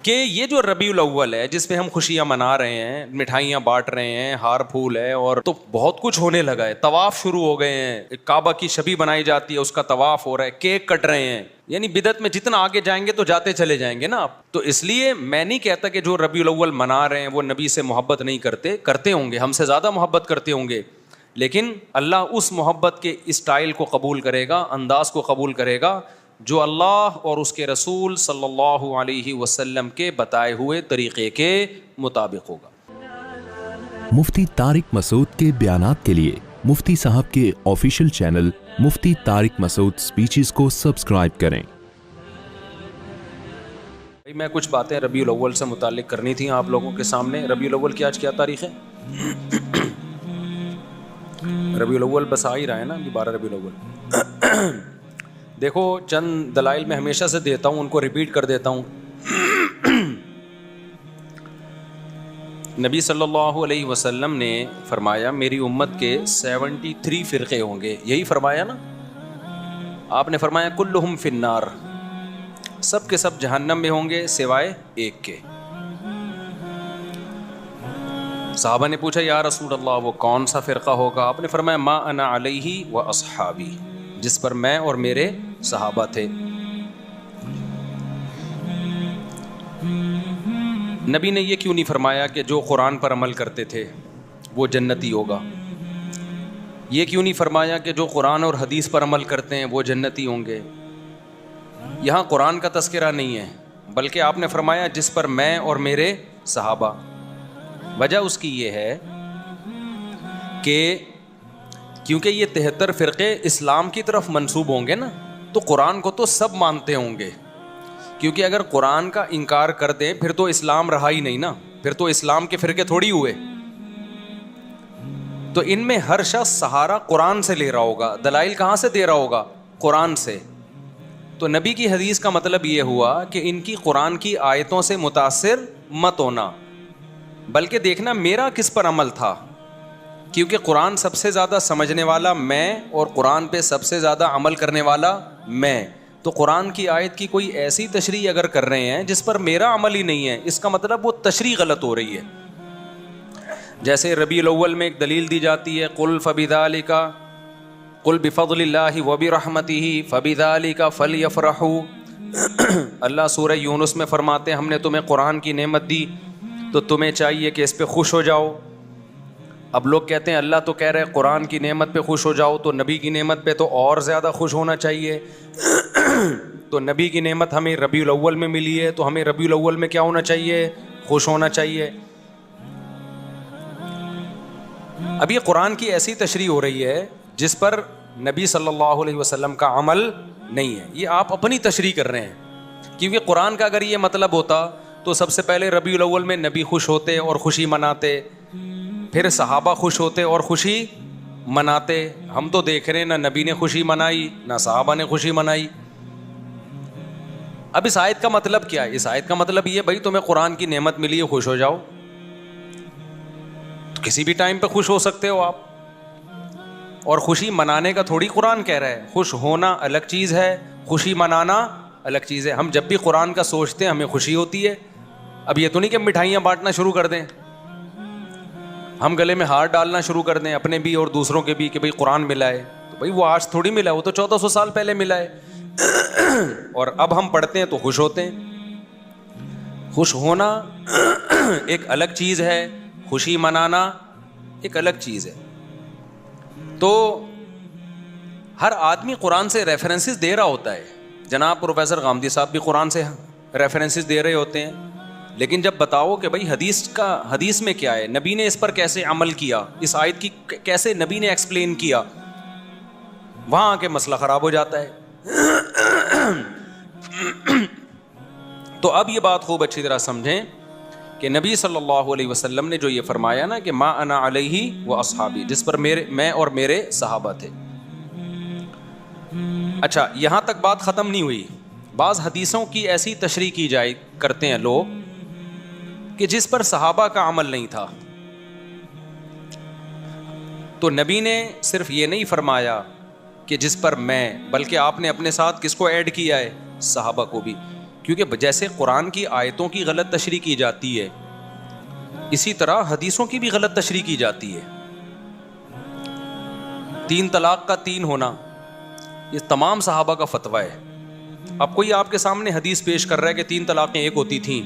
کہ یہ جو ربیع الاول ہے جس پہ ہم خوشیاں منا رہے ہیں, مٹھائیاں بانٹ رہے ہیں, ہار پھول ہے, اور تو بہت کچھ ہونے لگا ہے, طواف شروع ہو گئے ہیں, کعبہ کی شبی بنائی جاتی ہے, اس کا طواف ہو رہا ہے, کیک کٹ رہے ہیں, یعنی بدعت میں جتنا آگے جائیں گے تو جاتے چلے جائیں گے نا آپ. تو اس لیے میں نہیں کہتا کہ جو ربیع الاول منا رہے ہیں وہ نبی سے محبت نہیں کرتے, کرتے ہوں گے, ہم سے زیادہ محبت کرتے ہوں گے, لیکن اللہ اس محبت کے اسٹائل کو قبول کرے گا, انداز کو قبول کرے گا جو اللہ اور اس کے رسول صلی اللہ علیہ وسلم کے بتائے ہوئے طریقے کے مطابق ہوگا. مفتی طارق مسعود کے بیانات کے لیے مفتی صاحب کے آفیشیل چینل مفتی طارق مسعود سپیچز کو سبسکرائب کریں. میں کچھ باتیں ربیع الاول سے متعلق کرنی تھیں آپ لوگوں کے سامنے. ربیع الاول کی آج کیا تاریخ ہے؟ ربیع الاول بس آ ہی رہا ہے نا, 12 ربیع الاول. دیکھو چند دلائل میں ہمیشہ سے دیتا ہوں, ان کو ریپیٹ کر دیتا ہوں. نبی صلی اللہ علیہ وسلم نے فرمایا میری امت کے 73 فرقے ہوں گے, یہی فرمایا نا آپ نے, فرمایا کلہم فی النار, سب کے سب جہنم میں ہوں گے سوائے ایک کے. صحابہ نے پوچھا یا رسول اللہ وہ کون سا فرقہ ہوگا؟ آپ نے فرمایا ما انا علیہ و اصحابی, جس پر میں اور میرے صحابہ تھے. نبی نے یہ کیوں نہیں فرمایا کہ جو قرآن پر عمل کرتے تھے وہ جنتی ہوگا؟ یہ کیوں نہیں فرمایا کہ جو قرآن اور حدیث پر عمل کرتے ہیں وہ جنتی ہوں گے؟ یہاں قرآن کا تذکرہ نہیں ہے, بلکہ آپ نے فرمایا جس پر میں اور میرے صحابہ. وجہ اس کی یہ ہے کہ کیونکہ یہ 73 فرقے اسلام کی طرف منسوب ہوں گے نا, تو قرآن کو تو سب مانتے ہوں گے, کیونکہ اگر قرآن کا انکار کر دیں پھر تو اسلام رہا ہی نہیں نا, پھر تو اسلام کے فرقے تھوڑی ہوئے. تو ان میں ہر شخص سہارا قرآن سے لے رہا ہوگا, دلائل کہاں سے دے رہا ہوگا؟ قرآن سے. تو نبی کی حدیث کا مطلب یہ ہوا کہ ان کی قرآن کی آیتوں سے متاثر مت ہونا, بلکہ دیکھنا میرا کس پر عمل تھا, کیونکہ قرآن سب سے زیادہ سمجھنے والا میں اور قرآن پہ سب سے زیادہ عمل کرنے والا میں. تو قرآن کی آیت کی کوئی ایسی تشریح اگر کر رہے ہیں جس پر میرا عمل ہی نہیں ہے, اس کا مطلب وہ تشریح غلط ہو رہی ہے. جیسے ربیع الاول میں ایک دلیل دی جاتی ہے قل فبذالک قل بفضل اللہ وبرحمتہ فبذالک فلیفرحوا. اللہ سورہ یونس میں فرماتے ہیں ہم نے تمہیں قرآن کی نعمت دی تو تمہیں چاہیے کہ اس پہ خوش ہو جاؤ. اب لوگ کہتے ہیں اللہ تو کہہ رہے قرآن کی نعمت پہ خوش ہو جاؤ, تو نبی کی نعمت پہ تو اور زیادہ خوش ہونا چاہیے. تو نبی کی نعمت ہمیں ربیع الاول میں ملی ہے تو ہمیں ربیع الاول میں کیا ہونا چاہیے؟ خوش ہونا چاہیے. اب یہ قرآن کی ایسی تشریح ہو رہی ہے جس پر نبی صلی اللہ علیہ وسلم کا عمل نہیں ہے, یہ آپ اپنی تشریح کر رہے ہیں. کیونکہ قرآن کا اگر یہ مطلب ہوتا تو سب سے پہلے ربیع الاول میں نبی خوش ہوتے اور خوشی مناتے, پھر صحابہ خوش ہوتے اور خوشی مناتے. ہم تو دیکھ رہے ہیں نہ نبی نے خوشی منائی نہ صحابہ نے خوشی منائی. اب اس آیت کا مطلب کیا ہے؟ اس آیت کا مطلب یہ بھائی تمہیں قرآن کی نعمت ملی ہے خوش ہو جاؤ, تو کسی بھی ٹائم پہ خوش ہو سکتے ہو آپ, اور خوشی منانے کا تھوڑی قرآن کہہ رہا ہے. خوش ہونا الگ چیز ہے, خوشی منانا الگ چیز ہے. ہم جب بھی قرآن کا سوچتے ہیں ہمیں خوشی ہوتی ہے. اب یہ تو نہیں کہ مٹھائیاں بانٹنا شروع کر دیں, ہم گلے میں ہار ڈالنا شروع کر دیں اپنے بھی اور دوسروں کے بھی کہ بھائی قرآن ملا ہے. تو بھائی وہ آج تھوڑی ملا, وہ تو 1400 سال پہلے ملا ہے. اور اب ہم پڑھتے ہیں تو خوش ہوتے ہیں. خوش ہونا ایک الگ چیز ہے, خوشی منانا ایک الگ چیز ہے. تو ہر آدمی قرآن سے ریفرنسز دے رہا ہوتا ہے. جناب پروفیسر غامدی صاحب بھی قرآن سے ریفرنسز دے رہے ہوتے ہیں, لیکن جب بتاؤ کہ بھائی حدیث میں کیا ہے, نبی نے اس پر کیسے عمل کیا, اس آیت کی کیسے نبی نے ایکسپلین کیا, وہاں آ کے مسئلہ خراب ہو جاتا ہے. تو اب یہ بات خوب اچھی طرح سمجھیں کہ نبی صلی اللہ علیہ وسلم نے جو یہ فرمایا نا کہ ما انا علیہ و اصحابی, جس پر میں اور میرے صحابہ تھے. اچھا یہاں تک بات ختم نہیں ہوئی. بعض حدیثوں کی ایسی تشریح کی جائے کرتے ہیں لوگ کہ جس پر صحابہ کا عمل نہیں تھا. تو نبی نے صرف یہ نہیں فرمایا کہ جس پر میں, بلکہ آپ نے اپنے ساتھ کس کو ایڈ کیا ہے؟ صحابہ کو بھی. کیونکہ جیسے قرآن کی آیتوں کی غلط تشریح کی جاتی ہے اسی طرح حدیثوں کی بھی غلط تشریح کی جاتی ہے. 3 طلاق کا 3 ہونا یہ تمام صحابہ کا فتویٰ ہے. اب کوئی آپ کے سامنے حدیث پیش کر رہا ہے کہ 3 طلاقیں 1 ہوتی تھیں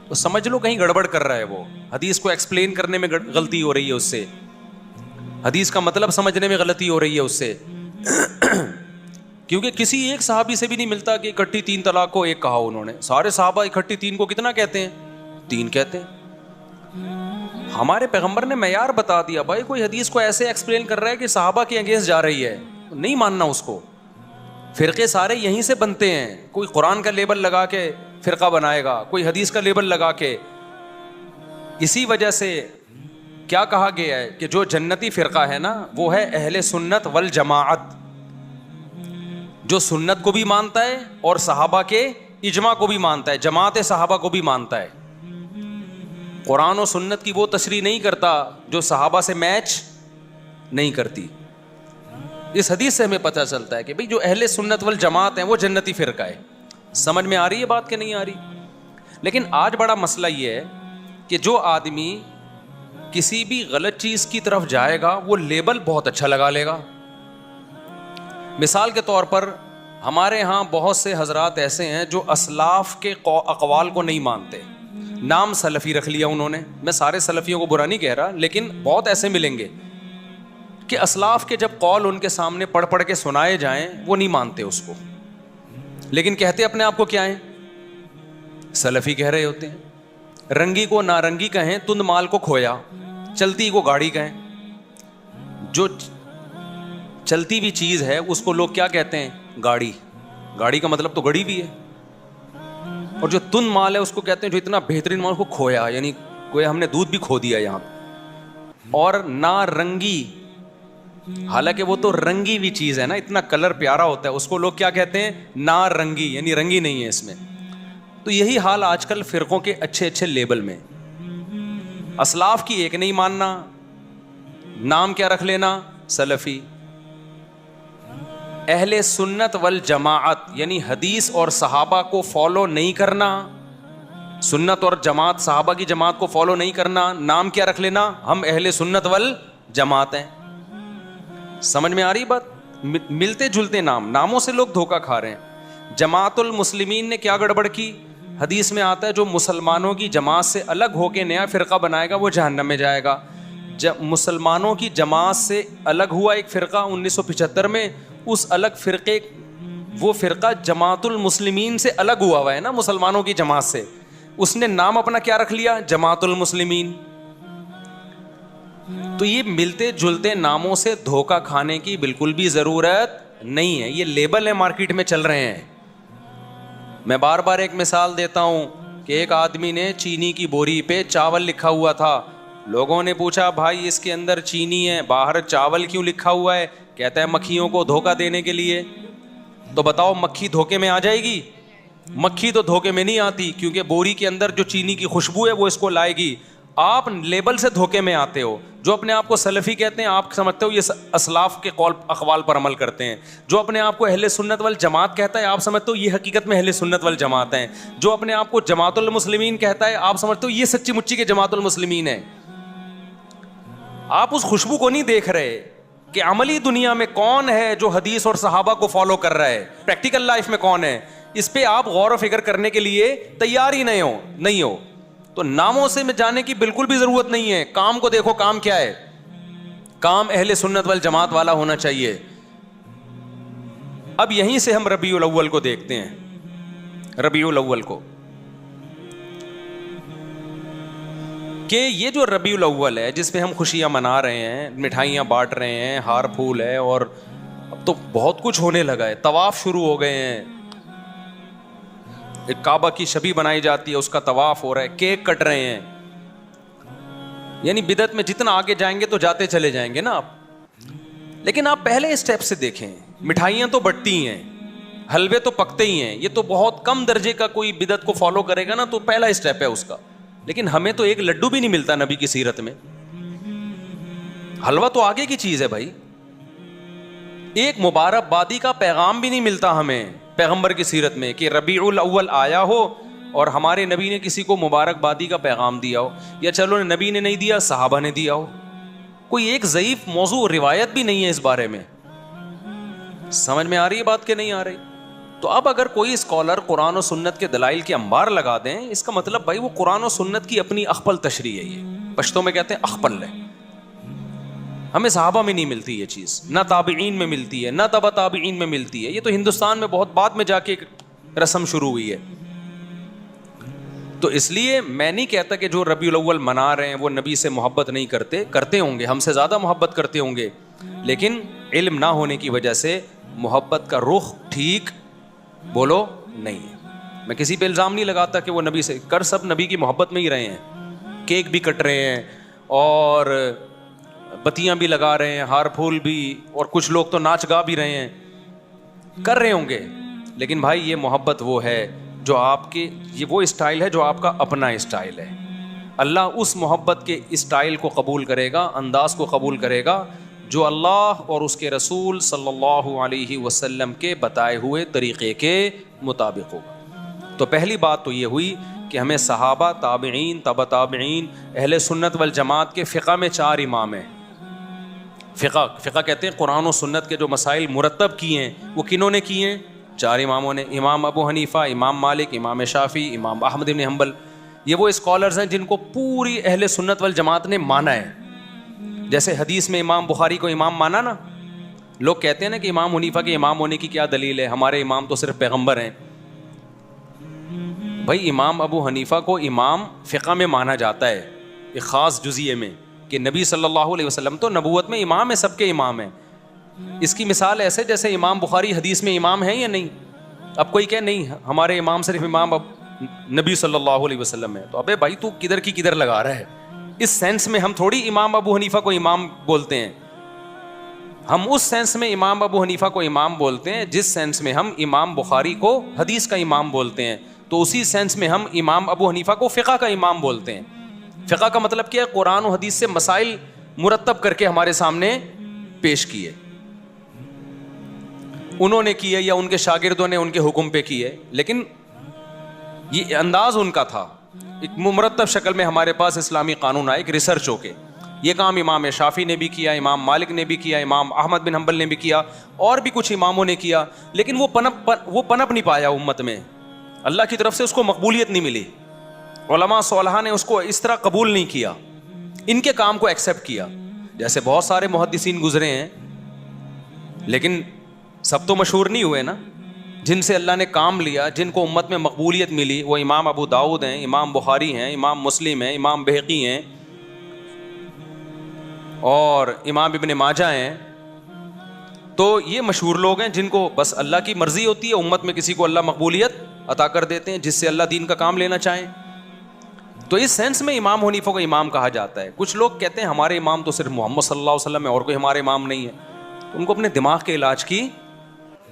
تو سمجھ لو کہیں گڑبڑ کر رہا ہے. وہ حدیث کو ایکسپلین کرنے میں غلطی ہو رہی ہے، اس سے حدیث کا مطلب سمجھنے میں غلطی ہو رہی ہے اس سے. کیونکہ کسی ایک صحابی سے بھی نہیں ملتا کہ اکٹھی 3 طلاق کو 1 کہا انہوں نے. سارے صحابہ اکٹھی 3 کو کتنا کہتے ہیں؟ 3 کہتے ہیں. ہمارے پیغمبر نے معیار بتا دیا. بھائی کوئی حدیث کو ایسے ایکسپلین کر رہا ہے کہ صحابہ کے اگینسٹ جا رہی ہے، نہیں ماننا اس کو. فرقے سارے یہیں سے بنتے ہیں. کوئی قرآن کا لیبل لگا کے فرقہ بنائے گا، کوئی حدیث کا لیبل لگا کے. اسی وجہ سے کیا کہا گیا ہے کہ جو جنتی فرقہ ہے نا وہ ہے اہل سنت والجماعت، جو سنت کو بھی مانتا ہے اور صحابہ کے اجماع کو بھی مانتا ہے، جماعت صحابہ کو بھی مانتا ہے. قرآن و سنت کی وہ تشریح نہیں کرتا جو صحابہ سے میچ نہیں کرتی. اس حدیث سے ہمیں پتہ چلتا ہے کہ بھئی جو اہل سنت والجماعت ہیں وہ جنتی فرقہ ہے. سمجھ میں آ رہی ہے بات کہ نہیں آ رہی؟ لیکن آج بڑا مسئلہ یہ ہے کہ جو آدمی کسی بھی غلط چیز کی طرف جائے گا وہ لیبل بہت اچھا لگا لے گا. مثال کے طور پر ہمارے ہاں بہت سے حضرات ایسے ہیں جو اسلاف کے اقوال کو نہیں مانتے. نام سلفی رکھ لیا انہوں نے. میں سارے سلفیوں کو برا نہیں کہہ رہا، لیکن بہت ایسے ملیں گے کہ اسلاف کے جب قول ان کے سامنے پڑھ پڑھ کے سنائے جائیں وہ نہیں مانتے اس کو، لیکن کہتے اپنے آپ کو کیا ہیں؟ سلفی کہہ رہے ہوتے ہیں. رنگی کو نارنگی کہیں، تند مال کو کھویا، چلتی کو گاڑی کہیں. جو چلتی بھی چیز ہے اس کو لوگ کیا کہتے ہیں؟ گاڑی. گاڑی کا مطلب تو گڑی بھی ہے. اور جو تند مال ہے اس کو کہتے ہیں جو اتنا بہترین مال کو کھویا، یعنی کوئی ہم نے دودھ بھی کھو دیا یہاں. اور نارنگی، حالانکہ وہ تو رنگی ہوئی چیز ہے نا، اتنا کلر پیارا ہوتا ہے، اس کو لوگ کیا کہتے ہیں؟ نارنگی، یعنی رنگی نہیں ہے اس میں. تو یہی حال آج کل فرقوں کے اچھے اچھے لیبل میں. اسلاف کی ایک نہیں ماننا، نام کیا رکھ لینا؟ سلفی. اہل سنت والجماعت یعنی حدیث اور صحابہ کو فالو نہیں کرنا، سنت اور جماعت، صحابہ کی جماعت کو فالو نہیں کرنا، نام کیا رکھ لینا؟ ہم اہل سنت والجماعت ہیں. سمجھ میں آ رہی بات؟ ملتے جلتے ناموں سے لوگ دھوکہ کھا رہے ہیں. جماعت المسلمین نے کیا گڑبڑ کی؟ حدیث میں آتا ہے جو مسلمانوں کی جماعت سے الگ ہو کے نیا فرقہ بنائے گا وہ جہنم میں جائے گا. جب مسلمانوں کی جماعت سے الگ ہوا ایک فرقہ 1975 میں، اس الگ فرقے، وہ فرقہ جماعت المسلمین سے الگ ہوا ہے نا مسلمانوں کی جماعت سے، اس نے نام اپنا کیا رکھ لیا؟ جماعت المسلمین. تو یہ ملتے جلتے ناموں سے دھوکہ کھانے کی بالکل بھی ضرورت نہیں ہے. یہ لیبل ہے مارکیٹ میں چل رہے ہیں. میں بار بار ایک مثال دیتا ہوں کہ ایک آدمی نے چینی کی بوری پہ چاول لکھا ہوا تھا. لوگوں نے پوچھا بھائی اس کے اندر چینی ہے، باہر چاول کیوں لکھا ہوا ہے؟ کہتا ہے مکھیوں کو دھوکہ دینے کے لیے. تو بتاؤ مکھی دھوکے میں آ جائے گی؟ مکھی تو دھوکے میں نہیں آتی، کیونکہ بوری کے اندر جو چینی کی خوشبو ہے وہ اس کو لائے گی. آپ لیبل سے دھوکے میں آتے ہو. جو اپنے آپ کو سلفی کہتے ہیں آپ سمجھتے ہو یہ اسلاف کے قول اقوال پر عمل کرتے ہیں. جو اپنے آپ کو اہل سنت والجماعت کہتا ہے آپ سمجھتے ہو یہ حقیقت میں اہل سنت والجماعت ہیں. جو اپنے آپ کو جماعت المسلمین کہتا ہے آپ سمجھتے ہو یہ سچی مچی کے جماعت المسلمین ہیں. آپ اس خوشبو کو نہیں دیکھ رہے کہ عملی دنیا میں کون ہے جو حدیث اور صحابہ کو فالو کر رہا ہے، پریکٹیکل لائف میں کون ہے. اس پہ آپ غور و فکر کرنے کے لیے تیار ہی نہیں ہو. تو ناموں سے میں جانے کی بالکل بھی ضرورت نہیں ہے. کام کو دیکھو، کام کیا ہے؟ کام اہل سنت والجماعت والا ہونا چاہیے. اب یہیں سے ہم ربیع الاول کو دیکھتے ہیں. ربیع الاول کو کہ یہ جو ربیع الاول ہے جس پہ ہم خوشیاں منا رہے ہیں، مٹھائیاں بانٹ رہے ہیں، ہار پھول ہے، اور اب تو بہت کچھ ہونے لگا ہے. طواف شروع ہو گئے ہیں، ایک کعبہ کی شبیہ بنائی جاتی ہے، اس کا طواف ہو رہا ہے، کیک کٹ رہے ہیں. یعنی بدعت میں جتنا آگے جائیں گے تو جاتے چلے جائیں گے نا آپ. لیکن آپ پہلے اسٹیپ سے دیکھیں، مٹھائیاں تو بٹتی ہیں، حلوے تو پکتے ہی ہیں. یہ تو بہت کم درجے کا کوئی بدعت کو فالو کرے گا نا تو پہلا اسٹیپ ہے اس کا. لیکن ہمیں تو ایک لڈو بھی نہیں ملتا نبی کی سیرت میں. حلوہ تو آگے کی چیز ہے بھائی. ایک مبارک بادی کا پیغام بھی نہیں ملتا ہمیں. پیغمبر کی سیرت میں کہ ربیع الاول آیا ہو اور ہمارے نبی نے کسی کو مبارکبادی کا پیغام دیا ہو، یا چلو نبی نے نہیں دیا صحابہ نے دیا ہو. کوئی ایک ضعیف موضوع روایت بھی نہیں ہے اس بارے میں. سمجھ میں آ رہی ہے بات کہ نہیں آ رہی؟ تو اب اگر کوئی اسکالر قرآن و سنت کے دلائل کے انبار لگا دیں، اس کا مطلب بھائی وہ قرآن و سنت کی اپنی اخپل تشریح ہے. یہ پشتوں میں کہتے ہیں اخپل ہے. ہمیں صحابہ میں نہیں ملتی یہ چیز، نہ تابعین میں ملتی ہے، نہ تبع تابعین میں ملتی ہے. یہ تو ہندوستان میں بہت بعد میں جا کے ایک رسم شروع ہوئی ہے. تو اس لیے میں نہیں کہتا کہ جو ربیع الاول منا رہے ہیں وہ نبی سے محبت نہیں کرتے ہوں گے، ہم سے زیادہ محبت کرتے ہوں گے، لیکن علم نہ ہونے کی وجہ سے محبت کا رخ ٹھیک بولو نہیں ہے. میں کسی پہ الزام نہیں لگاتا کہ وہ نبی سے سب نبی کی محبت میں ہی رہے ہیں. کیک بھی کٹ رہے ہیں اور بتیاں بھی لگا رہے ہیں، ہار پھول بھی، اور کچھ لوگ تو ناچ گا بھی رہے ہیں، کر رہے ہوں گے. لیکن بھائی یہ محبت وہ ہے جو آپ کے، یہ وہ اسٹائل ہے جو آپ کا اپنا اسٹائل ہے. اللہ اس محبت کے اسٹائل کو قبول کرے گا، انداز کو قبول کرے گا جو اللہ اور اس کے رسول صلی اللہ علیہ وسلم کے بتائے ہوئے طریقے کے مطابق ہوگا. تو پہلی بات تو یہ ہوئی کہ ہمیں صحابہ، تابعین، تبع تابعین، اہل سنت والجماعت کے فقہ میں 4 امام ہیں. فقہ کہتے ہیں قرآن و سنت کے جو مسائل مرتب کیے ہیں وہ کنہوں نے کیے ہیں؟ 4 اماموں نے. امام ابو حنیفہ، امام مالک، امام شافعی، امام احمد بن حنبل. یہ وہ اسکالرز ہیں جن کو پوری اہل سنت والجماعت نے مانا ہے. جیسے حدیث میں امام بخاری کو امام مانا نا. لوگ کہتے ہیں نا کہ امام حنیفہ کے امام ہونے کی کیا دلیل ہے، ہمارے امام تو صرف پیغمبر ہیں. بھائی امام ابو حنیفہ کو امام فقہ میں مانا جاتا ہے ایک خاص جزئیے میں، کہ نبی صلی اللہ علیہ وسلم تو نبوت میں امام ہے، سب کے امام ہیں. اس کی مثال ایسے جیسے امام بخاری حدیث میں امام ہیں یا نہیں. اب کوئی کہے نہیں ہمارے امام صرف امام نبی صلی اللہ علیہ وسلم ہے، تو ابے بھائی تو کدھر کی کدھر لگا رہا ہے. اس سینس میں ہم تھوڑی امام ابو حنیفہ کو امام بولتے ہیں. ہم اس سینس میں امام ابو حنیفہ کو امام بولتے ہیں جس سینس میں ہم امام بخاری کو حدیث کا امام بولتے ہیں. تو اسی سینس میں ہم امام ابو حنیفہ کو فقہ کا امام بولتے ہیں. فقہ کا مطلب کیا ہے؟ قرآن و حدیث سے مسائل مرتب کر کے ہمارے سامنے پیش کیے. انہوں نے کیے یا ان کے شاگردوں نے ان کے حکم پہ کیے، لیکن یہ انداز ان کا تھا. ایک مرتب شکل میں ہمارے پاس اسلامی قانون آئے، ایک ریسرچ ہو کے. یہ کام امام شافعی نے بھی کیا، امام مالک نے بھی کیا، امام احمد بن حنبل نے بھی کیا، اور بھی کچھ اماموں نے کیا، لیکن وہ پنپ نہیں پایا امت میں. اللہ کی طرف سے اس کو مقبولیت نہیں ملی. علماء صالحہ نے اس کو اس طرح قبول نہیں کیا، ان کے کام کو ایکسیپٹ کیا. جیسے بہت سارے محدثین گزرے ہیں، لیکن سب تو مشہور نہیں ہوئے نا. جن سے اللہ نے کام لیا، جن کو امت میں مقبولیت ملی، وہ امام ابو داؤد ہیں، امام بخاری ہیں، امام مسلم ہیں، امام بہقی ہیں، اور امام ابن ماجہ ہیں. تو یہ مشہور لوگ ہیں جن کو بس اللہ کی مرضی ہوتی ہے، امت میں کسی کو اللہ مقبولیت عطا کر دیتے ہیں جس سے اللہ دین کا کام لینا چاہیں. تو اس سینس میں امام حنیفہ کو امام کہا جاتا ہے. کچھ لوگ کہتے ہیں ہمارے امام تو صرف محمد صلی اللہ علیہ وسلم ہے، اور کوئی ہمارے امام نہیں ہے. تو ان کو اپنے دماغ کے علاج کی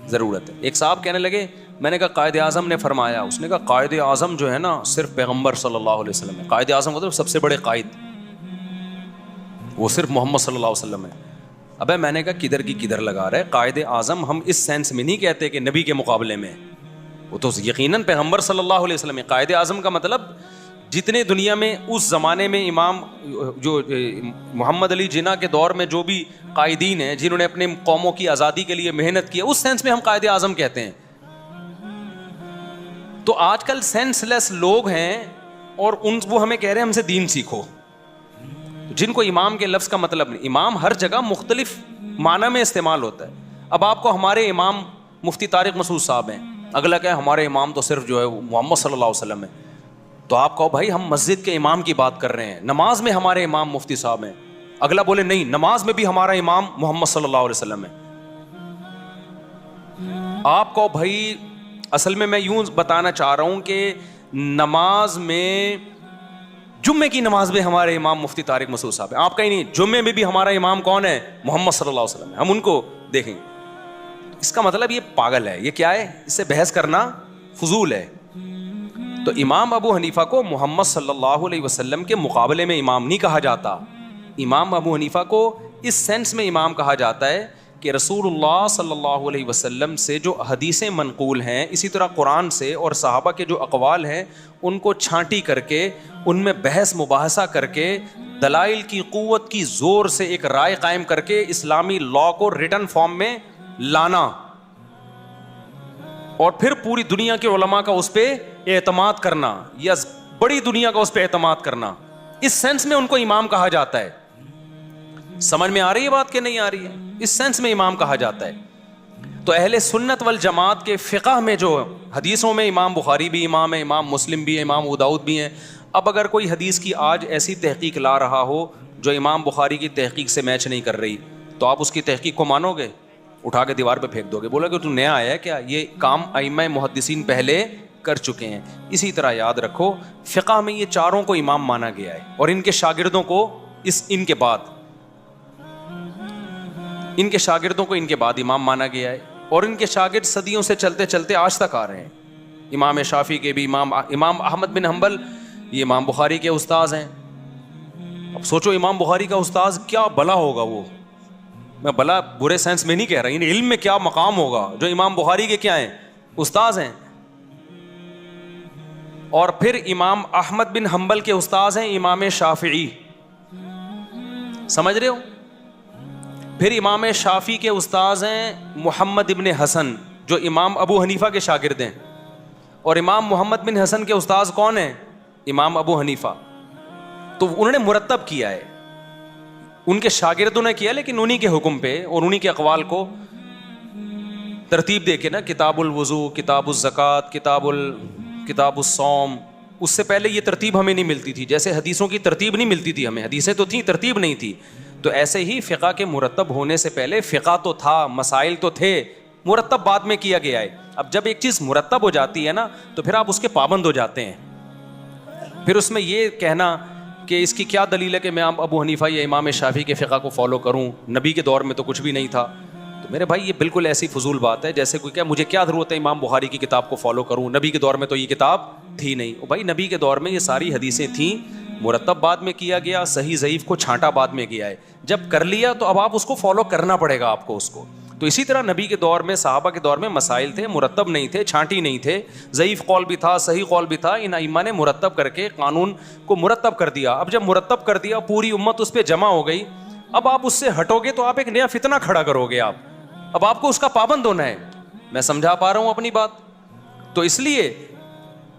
ضرورت ہے. ایک صاحب کہنے لگے، میں نے کہا قائد اعظم نے فرمایا. اس نے کہا قائد اعظم جو ہے نا صرف پیغمبر صلی اللہ علیہ وسلم ہے. قائد اعظم مطلب سب سے بڑے قائد، وہ صرف محمد صلی اللہ علیہ وسلم ہے. ابے میں نے کہا کدھر کی کدھر لگا رہے. قائد اعظم ہم اس سینس میں نہیں کہتے کہ نبی کے مقابلے میں، وہ تو یقیناً پیغمبر صلی اللہ علیہ وسلم ہے. قائد اعظم کا مطلب جتنے دنیا میں اس زمانے میں امام جو محمد علی جناح کے دور میں جو بھی قائدین ہیں جنہوں نے اپنے قوموں کی آزادی کے لیے محنت کی، اس سینس میں ہم قائد اعظم کہتے ہیں. تو آج کل سینس لیس لوگ ہیں اور وہ ہمیں کہہ رہے ہیں ہم سے دین سیکھو، جن کو امام کے لفظ کا مطلب نہیں. امام ہر جگہ مختلف معنی میں استعمال ہوتا ہے. اب آپ کو ہمارے امام مفتی طارق مسعود صاحب ہیں، اگلا کہ ہمارے امام تو صرف جو ہے محمد صلی اللہ علیہ وسلم ہے. تو آپ کہو بھائی ہم مسجد کے امام کی بات کر رہے ہیں، نماز میں ہمارے امام مفتی صاحب ہیں. اگلا بولے نہیں، نماز میں بھی ہمارا امام محمد صلی اللہ علیہ وسلم ہے. آپ کو بھائی اصل میں یوں بتانا چاہ رہا ہوں کہ نماز میں، جمعے کی نماز میں ہمارے امام مفتی طارق مسعود صاحب ہیں. آپ کا ہی نہیں، جمعے میں بھی ہمارا امام کون ہے؟ محمد صلی اللہ علیہ وسلم ہے. ہم ان کو دیکھیں گے. اس کا مطلب یہ پاگل ہے. یہ کیا ہے؟ اس سے بحث کرنا فضول ہے. تو امام ابو حنیفہ کو محمد صلی اللہ علیہ وسلم کے مقابلے میں امام نہیں کہا جاتا. امام ابو حنیفہ کو اس سینس میں امام کہا جاتا ہے کہ رسول اللہ صلی اللہ علیہ وسلم سے جو حدیثیں منقول ہیں، اسی طرح قرآن سے اور صحابہ کے جو اقوال ہیں ان کو چھانٹی کر کے ان میں بحث مباحثہ کر کے دلائل کی قوت کی زور سے ایک رائے قائم کر کے اسلامی لا کو ریٹن فارم میں لانا، اور پھر پوری دنیا کے علماء کا اس پہ اعتماد کرنا یا بڑی دنیا کا اس پہ اعتماد کرنا، اس سینس میں ان کو امام کہا جاتا ہے. سمجھ میں آ رہی ہے بات کہ نہیں آ رہی ہے؟ اس سینس میں امام کہا جاتا ہے. تو اہل سنت والجماعت کے فقہ میں جو حدیثوں میں امام بخاری بھی امام ہے، امام مسلم بھی ہے، امام ابو داؤد بھی ہیں. اب اگر کوئی حدیث کی آج ایسی تحقیق لا رہا ہو جو امام بخاری کی تحقیق سے میچ نہیں کر رہی، تو آپ اس کی تحقیق کو مانو گے؟ اٹھا کے دیوار پہ پھینک دو گے، بولا کہ تو نیا آیا ہے کیا؟ یہ کام ائمہ محدثین پہلے کر چکے ہیں. اسی طرح یاد رکھو فقہ میں یہ چاروں کو امام مانا گیا ہے، اور ان کے شاگردوں کو ان کے بعد امام مانا گیا ہے، اور ان کے شاگرد صدیوں سے چلتے چلتے آج تک آ رہے ہیں. امام شافعی کے بھی امام احمد بن حنبل یہ امام بخاری کے استاذ ہیں. اب سوچو امام بخاری کا استاذ کیا بلا ہوگا، وہ میں بلا برے سینس میں نہیں کہہ رہا، یعنی علم میں کیا مقام ہوگا جو امام بخاری کے کیا ہیں، استاذ ہیں. اور پھر امام احمد بن حنبل کے استاذ ہیں امام شافعی، سمجھ رہے ہو؟ پھر امام شافعی کے استاذ ہیں محمد ابن حسن جو امام ابو حنیفہ کے شاگرد ہیں، اور امام محمد بن حسن کے استاذ کون ہیں؟ امام ابو حنیفہ. تو انہوں نے مرتب کیا ہے، ان کے شاگردوں نے کیا، لیکن انہی کے حکم پہ اور انہی کے اقوال کو ترتیب دے کے نا، کتاب الوضو، کتاب الزکوٰۃ، کتاب الصوم. اس سے پہلے یہ ترتیب ہمیں نہیں ملتی تھی، جیسے حدیثوں کی ترتیب نہیں ملتی تھی ہمیں، حدیثیں تو تھیں ترتیب نہیں تھی. تو ایسے ہی فقہ کے مرتب ہونے سے پہلے فقہ تو تھا، مسائل تو تھے، مرتب بعد میں کیا گیا ہے. اب جب ایک چیز مرتب ہو جاتی ہے نا تو پھر آپ اس کے پابند ہو جاتے ہیں. پھر اس میں یہ کہنا کہ اس کی کیا دلیل ہے کہ میں ابو حنیفہ یا امام شافعی کے فقہ کو فالو کروں، نبی کے دور میں تو کچھ بھی نہیں تھا. تو میرے بھائی یہ بالکل ایسی فضول بات ہے جیسے کوئی کہ مجھے کیا ضرورت ہے امام بخاری کی کتاب کو فالو کروں، نبی کے دور میں تو یہ کتاب تھی نہیں. بھائی نبی کے دور میں یہ ساری حدیثیں تھیں، مرتب بعد میں کیا گیا، صحیح ضعیف کو چھانٹا بعد میں کیا ہے. جب کر لیا تو اب آپ اس کو فالو کرنا پڑے گا آپ کو اس کو. تو اسی طرح نبی کے دور میں، صحابہ کے دور میں مسائل تھے، مرتب نہیں تھے، چھانٹی نہیں تھے، ضعیف قول بھی تھا، صحیح قول بھی تھا. ان ائمہ نے مرتب کر کے قانون کو مرتب کر دیا. اب جب مرتب کر دیا، پوری امت اس پہ جمع ہو گئی. اب آپ اس سے ہٹو گے تو آپ ایک نیا فتنہ کھڑا کرو گے. اب آپ کو اس کا پابند ہونا ہے. میں سمجھا پا رہا ہوں اپنی بات؟ تو اس لیے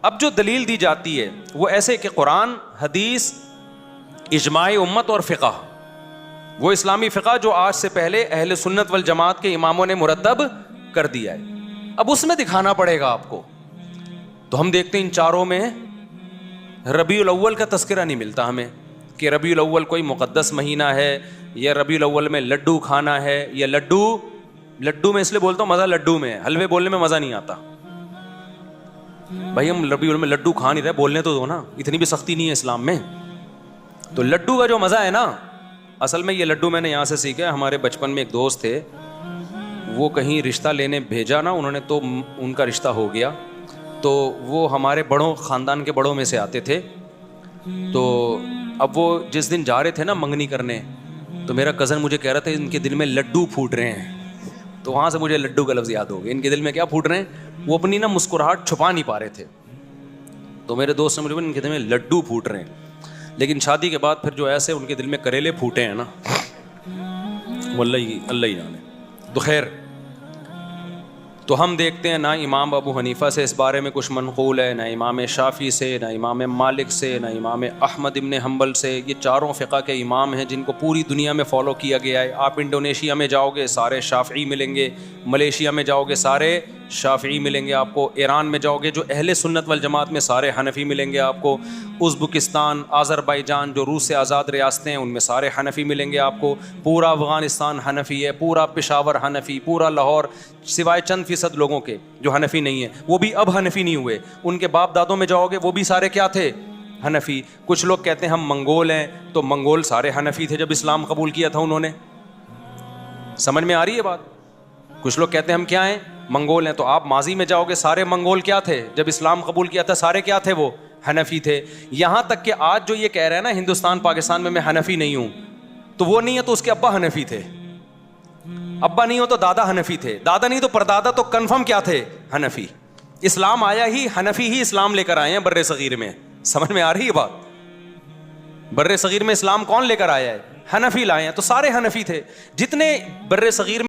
اب جو دلیل دی جاتی ہے وہ ایسے کہ قرآن، حدیث، اجماع امت اور فقہ، وہ اسلامی فقہ جو آج سے پہلے اہل سنت والجماعت کے اماموں نے مرتب کر دیا ہے. اب اس میں دکھانا پڑے گا آپ کو. تو ہم دیکھتے ہیں ان چاروں میں ربیع الاول کا تذکرہ نہیں ملتا ہمیں کہ ربیع الاول کوئی مقدس مہینہ ہے، یا ربیع الاول میں لڈو کھانا ہے، یا لڈو میں اس لیے بولتا ہوں مزہ لڈو میں ہے، حلوے بولنے میں مزہ نہیں آتا. بھائی ہم ربیع الاول میں لڈو کھا نہیں رہے، بولنے تو دو نا، اتنی بھی سختی نہیں ہے اسلام میں. تو لڈو کا جو مزہ ہے نا، اصل میں یہ لڈو میں نے یہاں سے سیکھا ہے. ہمارے بچپن میں ایک دوست تھے، وہ کہیں رشتہ لینے بھیجا نا انہوں نے، تو ان کا رشتہ ہو گیا. تو وہ ہمارے بڑوں، خاندان کے بڑوں میں سے آتے تھے. تو اب وہ جس دن جا رہے تھے نا منگنی کرنے، تو میرا کزن مجھے کہہ رہا تھا ان کے دل میں لڈو پھوٹ رہے ہیں. تو وہاں سے مجھے لڈو کا لفظ یاد ہو گیا. ان کے دل میں کیا پھوٹ رہے ہیں؟ وہ اپنی نا مسکراہٹ چھپا نہیں پا رہے تھے. تو میرے دوست نے مجھے ان کے دل میں لڈو پھوٹ رہے ہیں. لیکن شادی کے بعد پھر جو ایسے ان کے دل میں کریلے پھوٹے ہیں نا، وہ اللہ ہی جانے. تو خیر، تو ہم دیکھتے ہیں نہ امام ابو حنیفہ سے اس بارے میں کچھ منقول ہے، نہ امام شافعی سے، نہ امام مالک سے، نہ امام احمد ابن حنبل سے. یہ چاروں فقہ کے امام ہیں جن کو پوری دنیا میں فالو کیا گیا ہے. آپ انڈونیشیا میں جاؤ گے سارے شافعی ملیں گے، ملیشیا میں جاؤ گے سارے شافعی ملیں گے آپ کو، ایران میں جاؤ گے جو اہل سنت والجماعت میں سارے حنفی ملیں گے آپ کو، ازبکستان، آذربائیجان جو روس سے آزاد ریاستیں ہیں ان میں سارے حنفی ملیں گے آپ کو، پورا افغانستان حنفی ہے، پورا پشاور حنفی، پورا لاہور، سوائے چند فیصد لوگوں کے جو حنفی نہیں ہیں، وہ بھی اب حنفی نہیں ہوئے. ان کے باپ دادوں میں جاؤ گے وہ بھی سارے کیا تھے؟ حنفی. کچھ لوگ کہتے ہیں ہم منگول ہیں، تو منگول سارے حنفی تھے جب اسلام قبول کیا تھا انہوں نے. سمجھ میں آ رہی ہے بات؟ کچھ لوگ کہتے ہیں ہم کیا ہیں؟ منگول ہیں. تو آپ ماضی میں جاؤ گے سارے منگول کیا تھے؟ جب اسلام قبول کیا تھا سارے کیا تھے؟ وہ حنفی تھے. یہاں تک کہ آج جو یہ کہہ رہے ہیں نا ہندوستان پاکستان میں میں حنفی نہیں ہوں، تو وہ نہیں ہے تو اس کے ابا حنفی تھے. ابا نہیں ہو تو دادا حنفی تھے, دادا نہیں تو پردادا تو کنفرم کیا تھے, حنفی. اسلام آیا ہی حنفی ہی اسلام لے کر آئے ہیں بر صغیر میں. سمجھ میں آ رہی ہے بات؟ بر صغیر میں اسلام کون لے کر آیا ہے؟ حنفی لائے ہیں. تو سارے حنفی تھے جتنے بر صغیر